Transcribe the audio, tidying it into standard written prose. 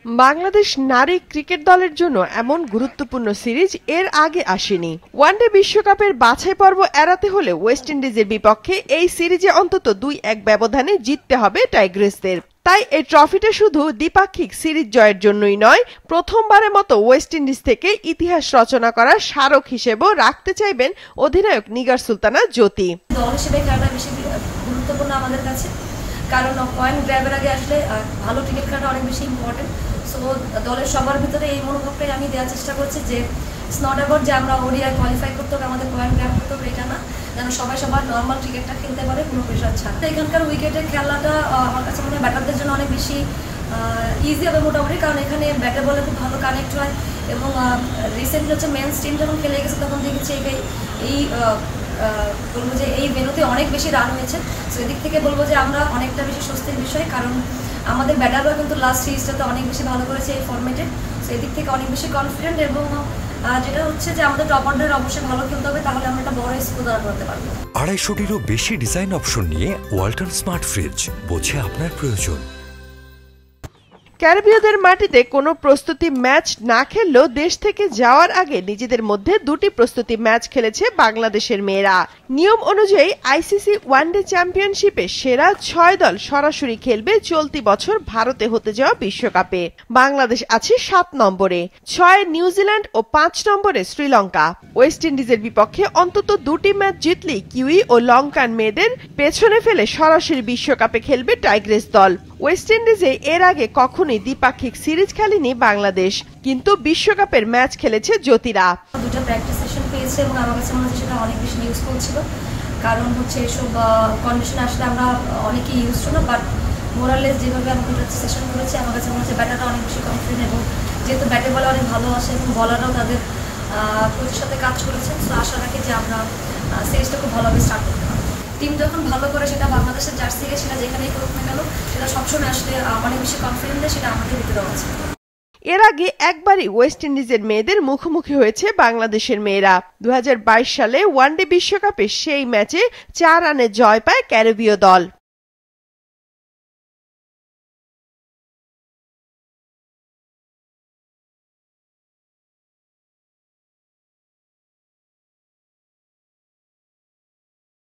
বাংলাদেশ নারী ক্রিকেট দলের জন্য এমন গুরুত্বপূর্ণ সিরিজ এর আগে আসেনি। ওয়ানডে বিশ্বকাপের বাছাই পর্ব এড়াতে হলে ওয়েস্ট ইন্ডিজের বিপক্ষে এই সিরিজে অন্তত ২-১ ব্যবধানে জিততে হবে টাইগ্রেসদের। তাই এই ট্রফিটা শুধু দ্বিপাক্ষিক সিরিজ জয়ের জন্যই নয়, প্রথমবারের মতো ওয়েস্ট ইন্ডিজ থেকে ইতিহাস রচনা করার স্মারক হিসেবেও রাখতে চাইবেন অধিনায়ক নিগার সুলতানা জ্যোতি। দল হিসেবে খেলাটা বেশি গুরুত্বপূর্ণ আমাদের কাছে, কারণ পয়েন্ট গ্র্যাবের আগে আসলে ভালো ক্রিকেট খেলাটা অনেক বেশি ইম্পর্টেন্ট। সো দলের সবার ভিতরে এই মনোভাবটাই আমি দেওয়ার চেষ্টা করছি যে ইটস নট অ্যাবাউট যে আমরা ওডিআই কোয়ালিফাই করতে হবে, আমাদের পয়েন্ট গ্র্যাব করতে হবে, এটা না, যেন সবাই সবার নর্মাল ক্রিকেটটা খেলতে পারে কোনো প্রেশার ছাড়া। এখানকার উইকেটের খেলাটা আমার কাছে মনে হয় ব্যাটারদের জন্য অনেক বেশি ইজি হবে মোটামুটি, কারণ এখানে ব্যাটার বলে খুব ভালো কানেক্ট হয়। এবং রিসেন্টলি হচ্ছে মেন্স টিম যখন খেলে গেছে তখন দেখেছি এই বলবো যে এই ভেন্যুতে অনেক বেশি রান হয়েছে। সো এদিক থেকে বলবো যে আমরা অনেকটা বেশি স্বস্তির বিষয়, কারণ আমাদের ব্যাটাররা কিন্তু লাস্ট সিরিজটাতে অনেক বেশি ভালো করেছে এই ফরম্যাটে। সো এদিক থেকে অনেক বেশি কনফিডেন্ট, এবং যেটা হচ্ছে যে আমাদের টপ অর্ডার অবশ্যই ভালো খেলতে হবে, তাহলে আমরা একটা বড় স্কোর দাঁড় করতে পারবো। ২৫০টিরও বেশি ডিজাইন অপশন নিয়ে ওয়ালটন স্মার্ট ফ্রিজ, বোঝে আপনার প্রয়োজন। ক্যারিবীয়দের মাটিতে কোনো প্রস্তুতি ম্যাচ না খেললেও দেশ থেকে যাওয়ার আগে নিজেদের মধ্যে ২টি প্রস্তুতি ম্যাচ খেলেছে বাংলাদেশের মেয়েরা। নিয়ম অনুযায়ী আইসিসি ওয়ানডে চ্যাম্পিয়নশিপে সেরা ৬ দল সরাসরি খেলবে চলতি বছর ভারতে হতে যাওয়া বিশ্বকাপে। বাংলাদেশ আছে ৭ নম্বরে, ৬ নিউজিল্যান্ড ও ৫ নম্বরে শ্রীলঙ্কা। ওয়েস্ট ইন্ডিজের বিপক্ষে অন্তত ২টি ম্যাচ জিতলেই কিউই ও লঙ্কান মেয়েদের পেছনে ফেলে সরাসরি বিশ্বকাপে খেলবে টাইগ্রেস দল। ওয়েস্ট ইন্ডিজে এর আগে কখনোই দ্বিপাক্ষিক সিরিজ খেলেনি বাংলাদেশ, কিন্তু বিশ্বকাপের ম্যাচ খেলেছে জ্যোতিরা। দুটো প্র্যাকটিস সেশন পেয়েছে এবং আমার কাছে মনে হচ্ছে সেটা অনেক বেশি ইউজফুল ছিল, কারণ হচ্ছে এসব কন্ডিশন আসলে আমরা অনেকেই ইউজ ছিল না, বাট মোরালেস যেভাবে আমরা দুটো সেশন করেছি আমার কাছে মনে হচ্ছে ব্যাটারটা অনেক বেশি কনফিডেন্ট, এবং যেহেতু ব্যাটে বলে অনেক ভালো আসে এবং বলাররাও তাদের কোচের সাথে কাজ করেছেন। তো আশা রাখি যে আমরা সিরিজটা খুব ভালোভাবে স্টার্ট করতে পারবো। টিম যখন ভালো করে, সেটা বাংলাদেশের জার্সি গে সেটা যেখানেই করুক না কেন, সেটা সবসময় আসলে অনেক বেশি কনফিডেন্ট দেয়, সেটা আমাদের ভিতরেও আছে। এর আগে একবারই ওয়েস্ট ইন্ডিজের মেয়েদের মুখোমুখি হয়েছে বাংলাদেশের মেয়েরা। ২০২২ সালে ওয়ানডে বিশ্বকাপে সেই ম্যাচে ৪ রানে জয় পায় ক্যারিবীয় দল।